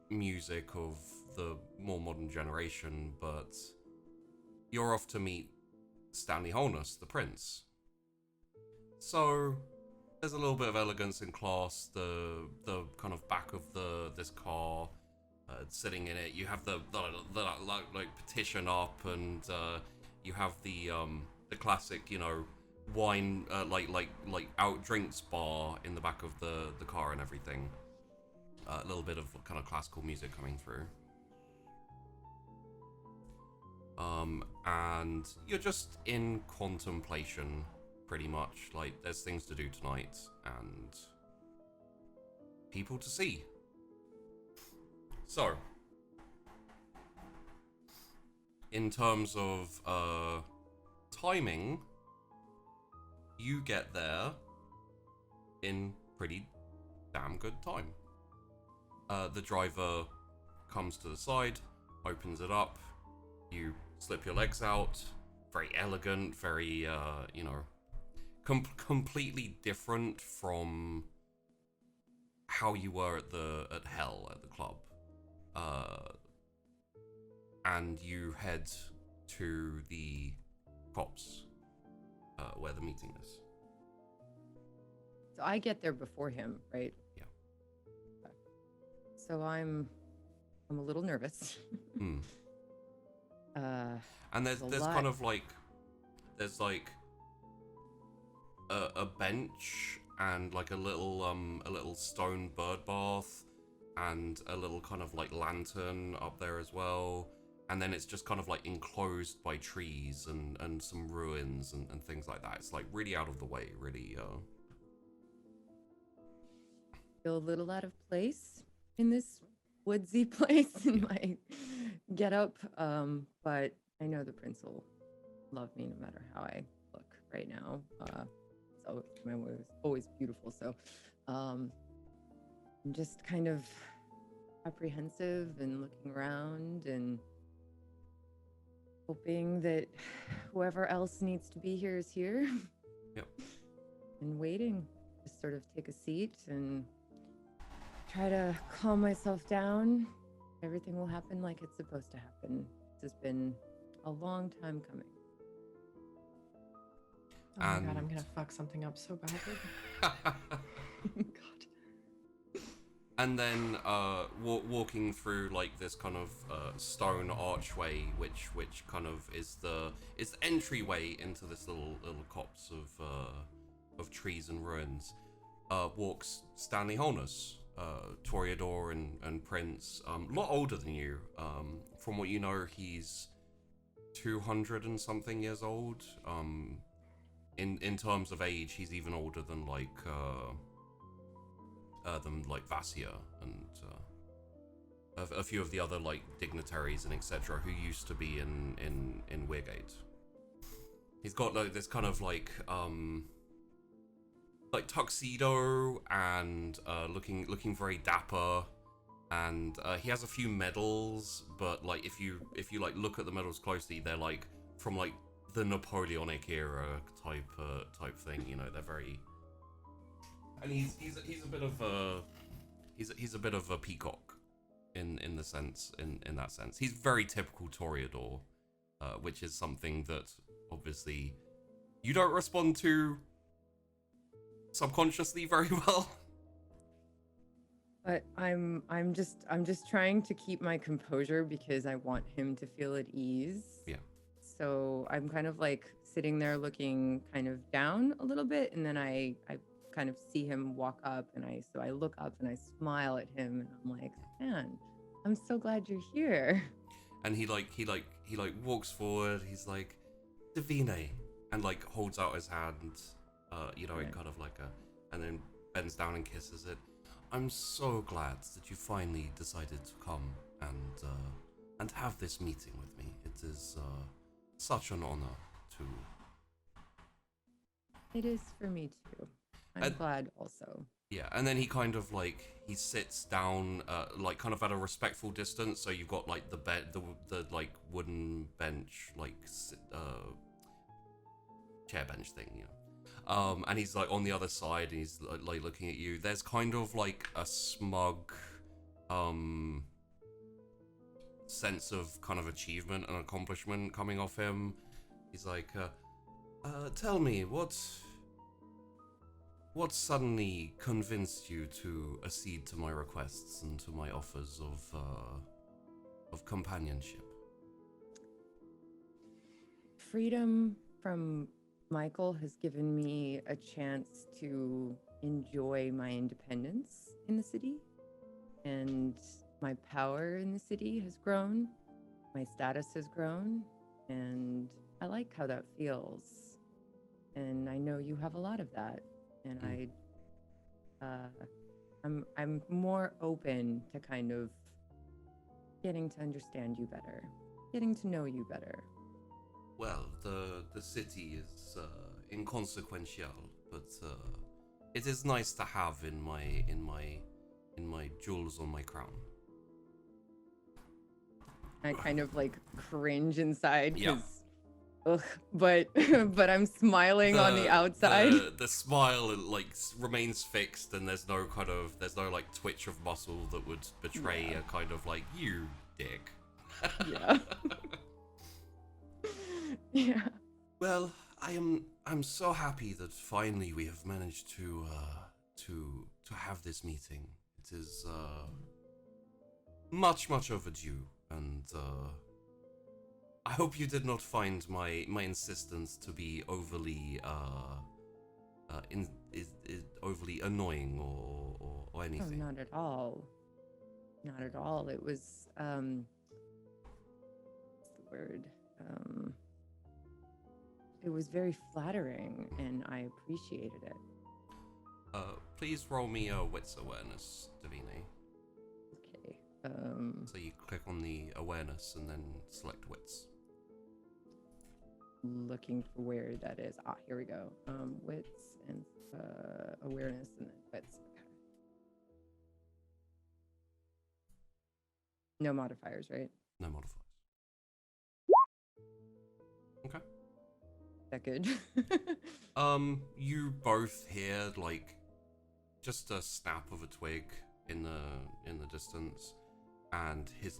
music of the more modern generation, but you're off to meet Stanley Holness, the prince. So there's a little bit of elegance and class. The kind of back of this car, sitting in it, you have the petition up, and you have the classic, you know, wine like out drinks bar in the back of the car and everything. A little bit of kind of classical music coming through. And you're just in contemplation, pretty much. Like, there's things to do tonight and people to see. So, in terms of timing, you get there in pretty damn good time. The driver comes to the side, opens it up, you slip your legs out, very elegant, very, completely different from how you were at Hell, at the club. And you head to the cops, where the meeting is. So I get there before him, right? Yeah. Okay. So I'm a little nervous. Hmm. And there's lot. kind of like, there's like a bench and like a little stone bird bath and a little kind of like lantern up there as well. And then it's just kind of like enclosed by trees and some ruins and things like that. It's like really out of the way, really. Feel a little out of place in this woodsy place in my getup, but I know the prince will love me no matter how I look right now. So my way was always beautiful. So I'm just kind of apprehensive and looking around and hoping that whoever else needs to be here is here. Yep. And waiting. Just sort of take a seat and try to calm myself down. Everything will happen like it's supposed to happen. This has been a long time coming. Oh my god, I'm gonna fuck something up so badly. God. And then walking through like this kind of stone archway, which kind of is the entryway into this little copse of trees and ruins, walks Stanley Holness, Toreador and Prince, a lot older than you. From what you know, he's 200 and something years old. In terms of age, he's even older than Vassia and a few of the other like dignitaries and etc. who used to be in Weirgate. He's got like this kind of like tuxedo and looking very dapper, and he has a few medals, but like if you like look at the medals closely, they're like from like the Napoleonic era type thing. You know, they're very. And he's a bit of a he's a bit of a peacock in that sense. He's very typical Toreador, which is something that obviously you don't respond to subconsciously very well. But I'm just trying to keep my composure because I want him to feel at ease. Yeah. So I'm kind of like sitting there looking kind of down a little bit, and then I kind of see him walk up, and I look up and I smile at him, and I'm like, man, I'm so glad you're here. And he walks forward. He's like, Divine, and like holds out his hand, in kind of like and then bends down and kisses it. I'm so glad that you finally decided to come and have this meeting with me. It is such an honor to. It is for me too. I'm glad also. Yeah, and then he kind of like he sits down, like kind of at a respectful distance. So you've got like the bed, the like wooden bench, like chair bench thing, and he's like on the other side, and he's like looking at you. There's kind of like a smug, sense of kind of achievement and accomplishment coming off him. He's like, tell me what suddenly convinced you to accede to my requests and to my offers of companionship? Freedom from Michael has given me a chance to enjoy my independence in the city, and my power in the city has grown, my status has grown, and I like how that feels. And I know you have a lot of that. And I'm more open to kind of getting to understand you better. getting to know you better. Well, the city is inconsequential, but it is nice to have in my jewels on my crown. I kind of like cringe inside Yeah. because, ugh, but but I'm smiling on the outside. The smile like remains fixed, and there's no like twitch of muscle that would betray Yeah. a kind of like you dick. Yeah. Yeah. Well, I'm so happy that finally we have managed to have this meeting. It is much overdue, and I hope you did not find my insistence to be overly overly annoying or Oh, anything. not at all. Not at all. It was what's the word? It was very flattering, and I appreciated it. Please roll me a wits awareness, Davine. Okay. So you click on the awareness and then select wits. Looking for where that is. Ah, here we go. Wits and awareness, and then wits. Okay. No modifiers, right? No modifiers. Okay. Is that good? You both hear like just a snap of a twig in the distance, and his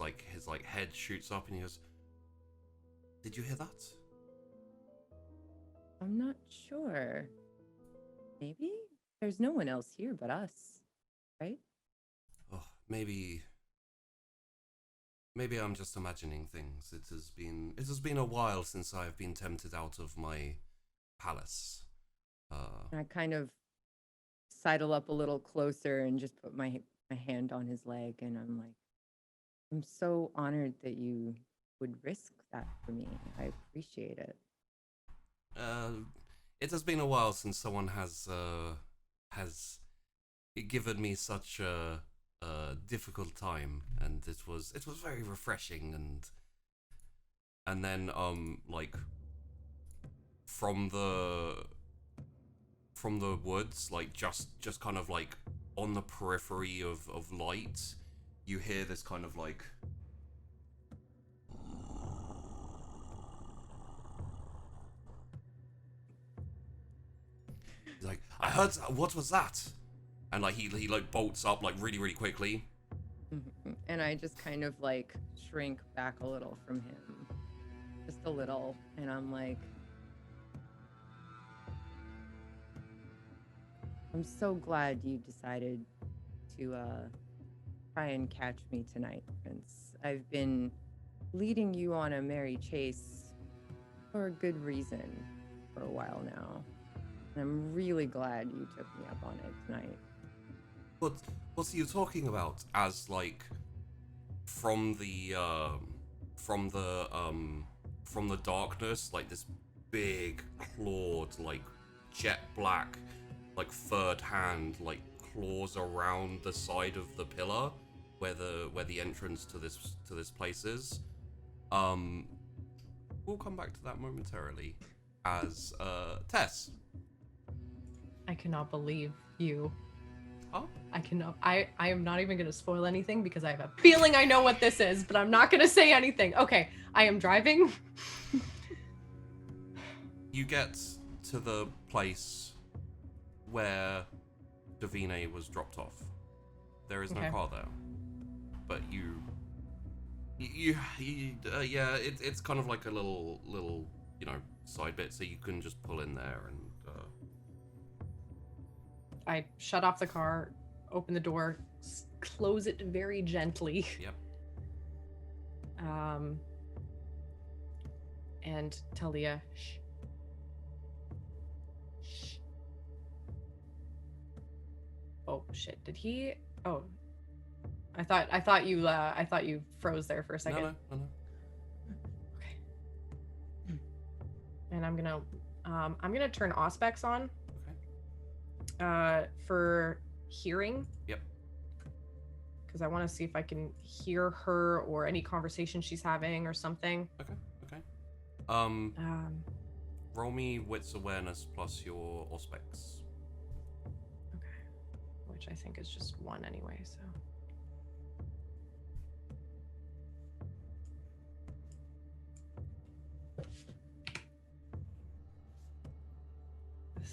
head shoots up, and he goes, "Did you hear that?" I'm not sure. Maybe there's no one else here but us, right? Oh, maybe I'm just imagining things. It has been a while since I've been tempted out of my palace. I kind of sidle up a little closer and just put my hand on his leg, and I'm like, I'm so honored that you would risk that for me. I appreciate it. It has been a while since someone has given me such a difficult time, and it was very refreshing, and then like from the woods, like just kind of like on the periphery of light, you hear this kind of like he's like, I heard, what was that? And like he like bolts up like really quickly. And I just kind of like shrink back a little from him, just a little, and I'm like, I'm so glad you decided to try and catch me tonight, Prince. I've been leading you on a merry chase for a good reason for a while now. And I'm really glad you took me up on it tonight. What are you talking about? As like from the darkness, like this big clawed, like jet black, like furred hand, like claws around the side of the pillar where the entrance to this place is. We'll come back to that momentarily. As Tess. I cannot believe you. Huh? I cannot. I am not even going to spoil anything because I have a feeling I know what this is, but I'm not going to say anything. Okay, I am driving. You get to the place where Davine was dropped off. There is no Okay. car there, but yeah, it's kind of like a little side bit, so you can just pull in there and. I shut off the car, open the door, close it very gently. Yep. And tell Leah, shh. Shh. Oh shit! Did he? Oh, I thought you froze there for a second. No. Okay. And I'm gonna turn Auspex on. Okay. For hearing. Yep. because I want to see if I can hear her or any conversation she's having or something. Okay. Roll me wits awareness plus your auspex. Okay. Which I think is just 1 anyway, so.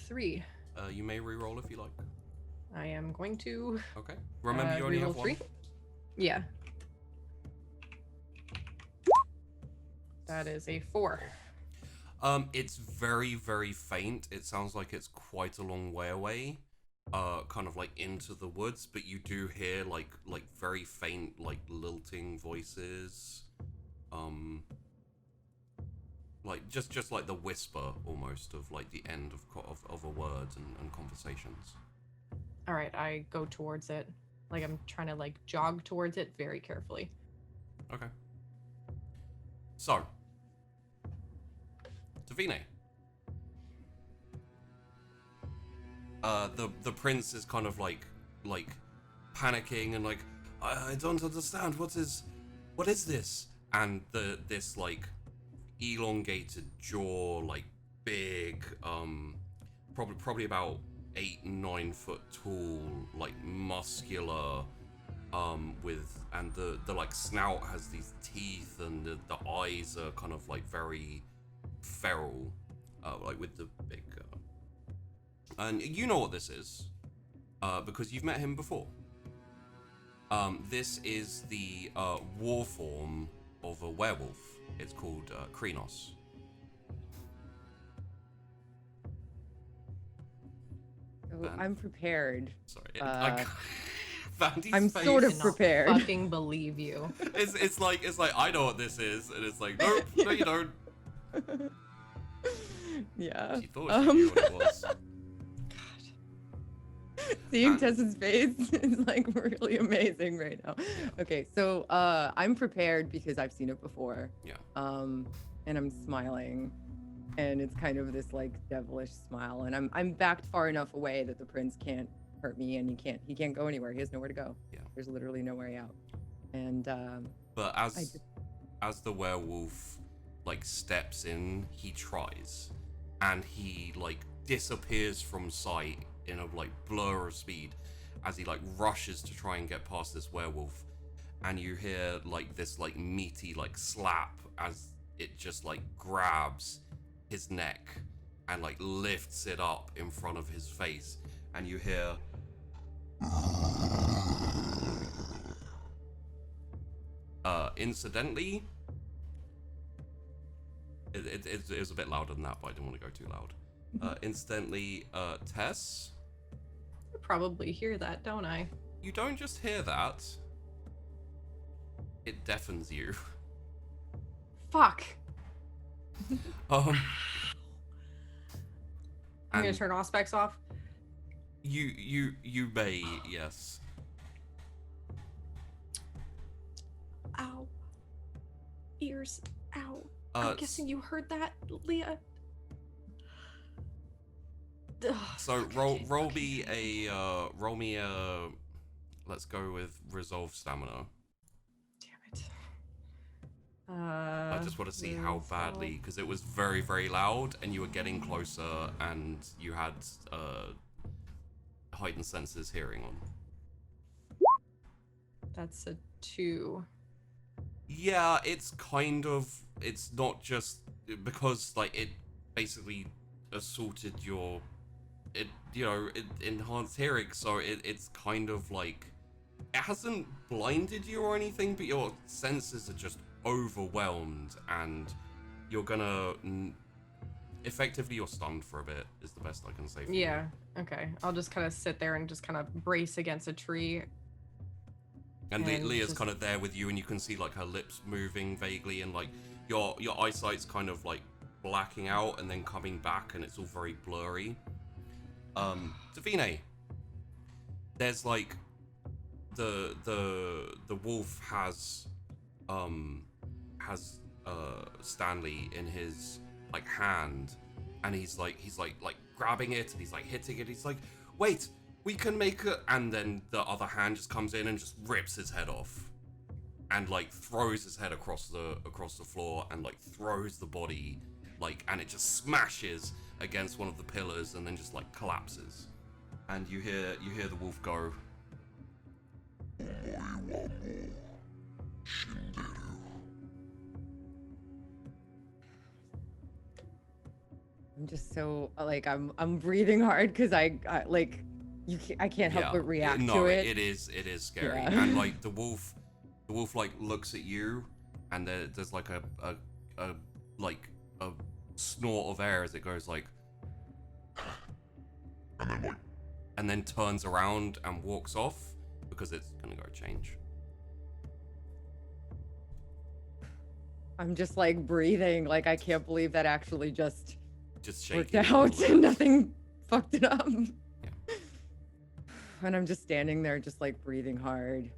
Three. You may re-roll if you like. I am going to. Okay. Remember, you only re-roll have 1. 3. Yeah. That is a 4. It's very, very faint. It sounds like it's quite a long way away, kind of like into the woods. But you do hear like very faint, like lilting voices, like just like the whisper almost of like the end of a word and conversations. All right, I go towards it. Like I'm trying to like jog towards it very carefully. Okay. So, Davine. The prince is kind of like panicking and like, I don't understand. What is this? And this like elongated jaw, like big, probably about 8-9 foot tall, like muscular, and the like snout has these teeth, and the eyes are kind of like very feral, like with the big, and you know what this is, because you've met him before. This is the war form of a werewolf. It's called Chrys. So I'm prepared. Sorry, Vandy's I'm face. sort of Cannot prepared. Fucking believe you. It's like I know what this is, and it's like nope, no you don't. Yeah. She thought she knew what it was. Seeing Tess's face is like really amazing right now. Okay, so I'm prepared because I've seen it before. Yeah. And I'm smiling, and it's kind of this like devilish smile, and I'm backed far enough away that the prince can't hurt me, and he can't go anywhere. He has nowhere to go. Yeah. There's literally no way out. And But as the werewolf like steps in, he tries, and he like disappears from sight in a like blur of speed as he like rushes to try and get past this werewolf, and you hear like this like meaty like slap as it just like grabs his neck and like lifts it up in front of his face, and you hear incidentally it was a bit louder than that, but I didn't want to go too loud. Incidentally, Tess, I probably hear that, don't I? you don't just hear that, it deafens you. Fuck. Um I'm gonna and turn Auspex off. you may, yes. Ow. Ears. Ow. Uh, I'm guessing you heard that, Leah. Ugh, So fuck, roll okay, roll okay. me a let's go with resolve stamina. Damn it. I just want to see how badly, because it was very, very loud, and you were getting closer, and you had heightened senses hearing on. That's a 2. Yeah, it's not just because like it basically assaulted it enhanced hearing, so it's kind of like it hasn't blinded you or anything, but your senses are just overwhelmed, and you're gonna effectively you're stunned for a bit is the best I can say for you. Yeah. Okay. I'll just kind of sit there and just kind of brace against a tree. And And Leah's just- kind of there with you, and you can see like her lips moving vaguely, and like your eyesight's kind of like blacking out and then coming back, and it's all very blurry. Davine, there's like the wolf has Stanley in his like hand, and he's like grabbing it, and he's like hitting it. He's like, wait, we can make it, and then the other hand just comes in and just rips his head off, and like throws his head across the floor, and like throws the body, like, and it just smashes against one of the pillars, and then just like collapses, and you hear the wolf go. I'm just so like I'm breathing hard because I like I can't help but react to it. It is scary, Yeah. and like the wolf like looks at you, and there's like a snort of air as it goes like, and then turns around and walks off because it's gonna go change. I'm just like breathing, like I can't believe that actually just Shaking worked it a out little bit. and nothing fucked it up. Yeah. And I'm just standing there, just like breathing hard,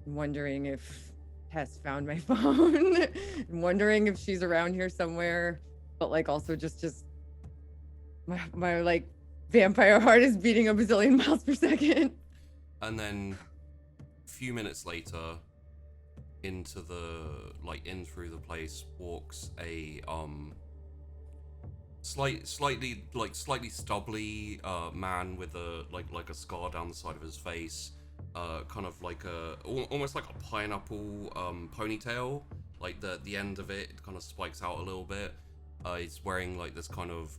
wondering if Tess found my phone, and wondering if she's around here somewhere, but like also just my like vampire heart is beating a bazillion miles per second. And then a few minutes later, in through the place walks a slightly stubbly man with a like a scar down the side of his face, kind of like almost like a pineapple ponytail, like the end of it kind of spikes out a little bit. He's wearing like this kind of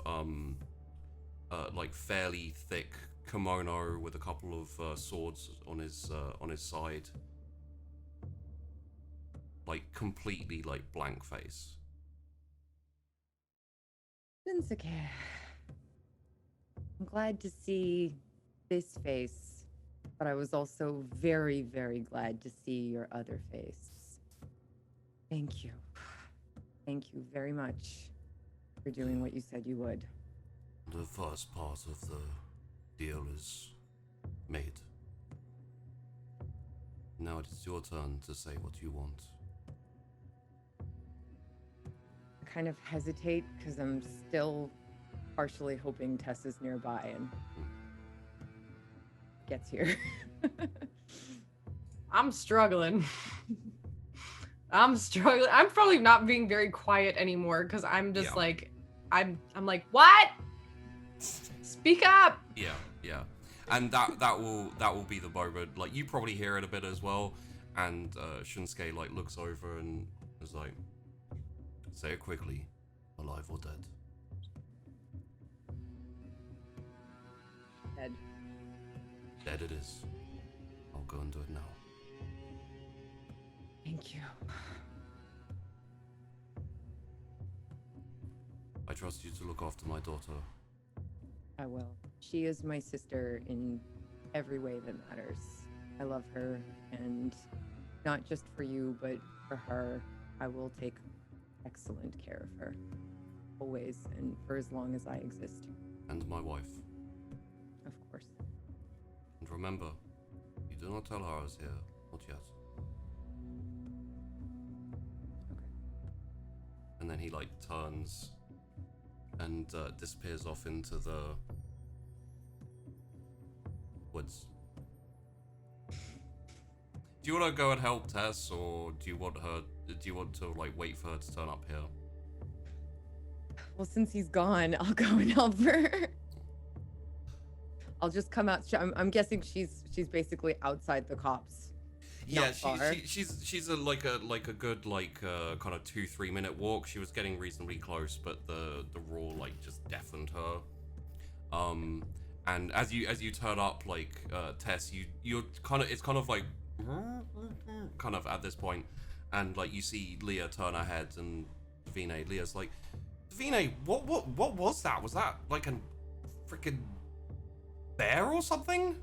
like fairly thick kimono with a couple of swords on his side, like completely like blank face. Shinsuke, I'm glad to see this face, but I was also very, very glad to see your other face. Thank you. Thank you very much for doing what you said you would. The first part of the deal is made. Now it is your turn to say what you want. I kind of hesitate because I'm still partially hoping Tess is nearby and gets here. I'm struggling. I'm struggling. I'm probably not being very quiet anymore because I'm just like, I'm like, what? Speak up. Yeah. And that will be the moment. Like, you probably hear it a bit as well. And Shinsuke like looks over and is like, say it quickly, alive or dead. Dead. Dead it is. I'll go and do it now. Thank you. I trust you to look after my daughter. I will. She is my sister in every way that matters. I love her, and not just for you, but for her, I will take excellent care of her. Always, and for as long as I exist. And my wife. Of course. And remember, you do not tell her I was here. Not yet. Okay. And then he like turns and disappears off into the woods. Do you want to go and help Tess, or do you want to like wait for her to turn up here? Well, since he's gone, I'll go and help her. I'll just come out. I'm guessing she's basically outside the cops. Yeah, far. she's a good kind of 2-3 minute walk. She was getting reasonably close, but the roar like just deafened her. And as you turn up, like Tess, you're kind of, it's kind of like kind of at this point, and like you see Leah turn her head, and Davine, Leah's like, Davine, what was that? Was that like a freaking bear or something?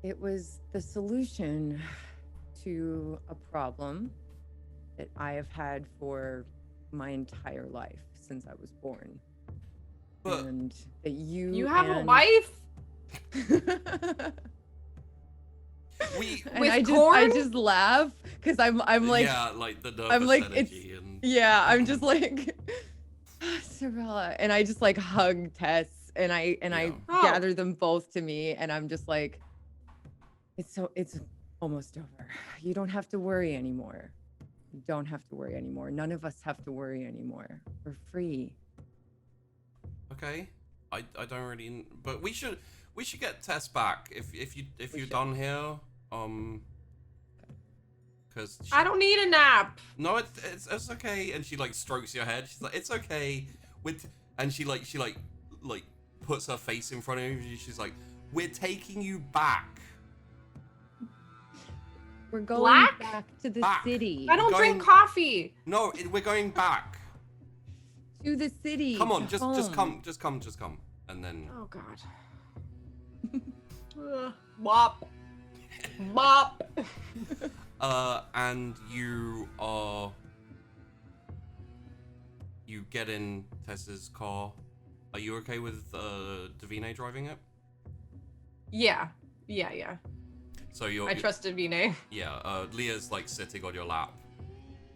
It was the solution to a problem that I have had for my entire life since I was born. But and that You have a wife? And With I corn? just laugh because I'm like, yeah, like the nervous I'm like, energy and yeah, I'm just like, Sorella, and I just like hug Tess and I Oh. gather them both to me, and I'm just like, it's almost over. You don't have to worry anymore. You don't have to worry anymore. None of us have to worry anymore. We're free. Okay. I don't really, but we should get Tess back if you're should. done here. Because I don't need a nap. No, it's okay. And she like strokes your head. She's like, it's okay. And she puts her face in front of you. She's like, we're taking you back. We're going Black? back to the Back. city. I don't Going- drink coffee. No, we're going back. To the city. Come on, to just home. come, and then. Oh God. Bop. Bop. And you get in Tess's car. Are you okay with Davine driving it? Yeah. So you're. I trust Davine. Yeah. Leah's like sitting on your lap,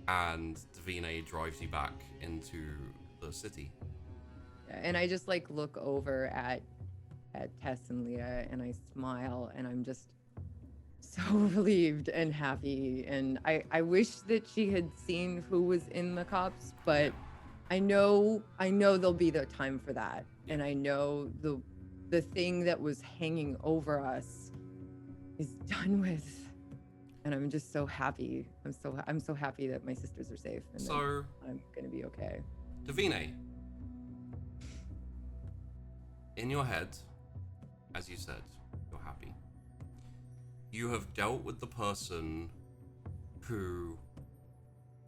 and Davine drives you back into the city. And I just like look over at Tess and Leah, and I smile, and I'm just so relieved and happy. And I wish that she had seen who was in the cops, but I know there'll be the time for that. And I know the thing that was hanging over us is done with. And I'm just so happy. I'm so happy that my sisters are safe and So that I'm gonna be okay. Davine, in your head, as you said, you're happy. You have dealt with the person who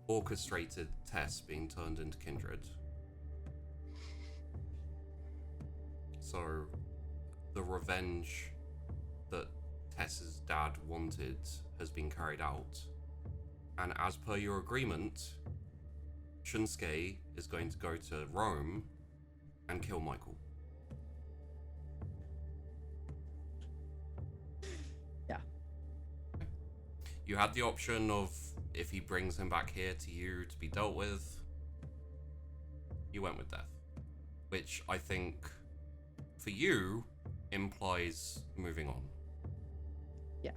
orchestrated Tess being turned into Kindred. So, the revenge that Tess's dad wanted has been carried out. And as per your agreement, Shunsuke is going to go to Rome and kill Michael. Yeah. You had the option of, if he brings him back here to you to be dealt with, you went with death. Which I think, for you, implies moving on. Yeah.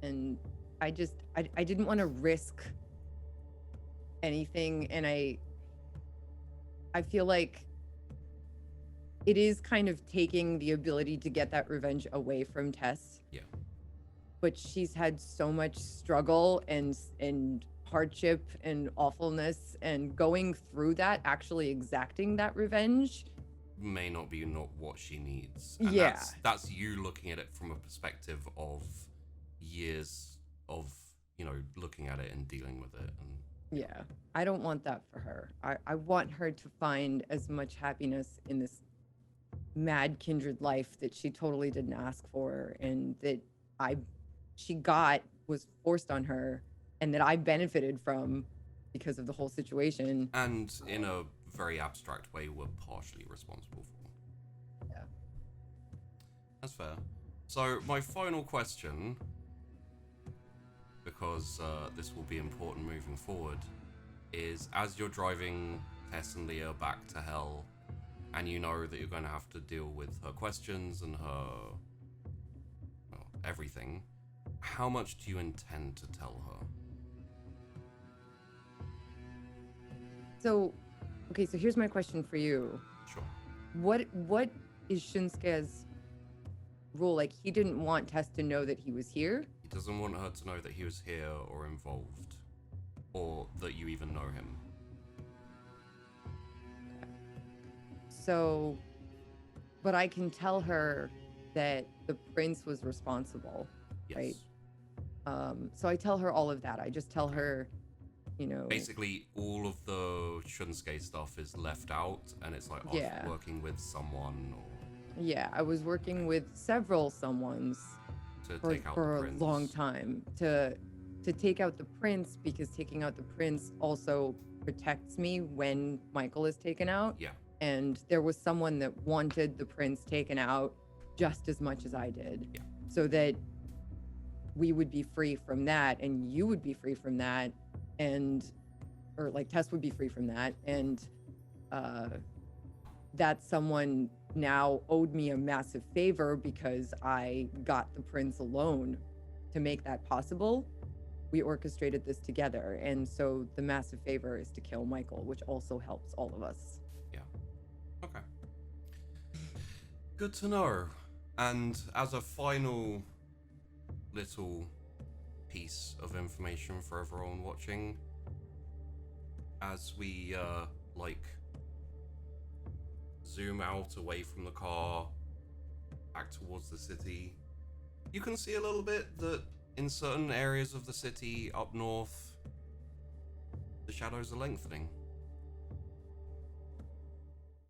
And I didn't want to risk anything, and I feel like it is kind of taking the ability to get that revenge away from Tess. Yeah. But she's had so much struggle and hardship and awfulness, and going through that, actually exacting that revenge May not be what she needs. And Yeah. That's you looking at it from a perspective of years of, looking at it and dealing with it. And Yeah, I don't want that for her. I want her to find as much happiness in this mad kindred life that she totally didn't ask for, and that she was forced on her, and that I benefited from because of the whole situation. And in a very abstract way, we're partially responsible for. Yeah. That's fair. So my final question, because this will be important moving forward, is as you're driving Tess and Leah back to hell, and you know that you're going to have to deal with her questions and her everything, how much do you intend to tell her? So, okay, so here's my question for you. Sure. What is Shunsuke's rule? Like, he didn't want Tess to know that he was here? He doesn't want her to know that he was here or involved, or that you even know him. So, but I can tell her that the prince was responsible, Yes. right? So I tell her all of that. I just tell her, Basically, all of the Shunsuke stuff is left out, and it's like, Yeah. working with someone or yeah, I was working with several someones to for, take out for the a prince. long time to take out the prince, because taking out the prince also protects me when Michael is taken out. Yeah. And there was someone that wanted the prince taken out just as much as I did. Yeah. So that we would be free from that, and you would be free from that, or like Tess would be free from that, and that someone now owed me a massive favor because I got the prince alone to make that possible. We orchestrated this together, and so the massive favor is to kill Michael, which also helps all of us. Yeah. Okay. Good to know. And as a final little piece of information for everyone watching, as we zoom out away from the car back towards the city, you can see a little bit that in certain areas of the city up north, the shadows are lengthening.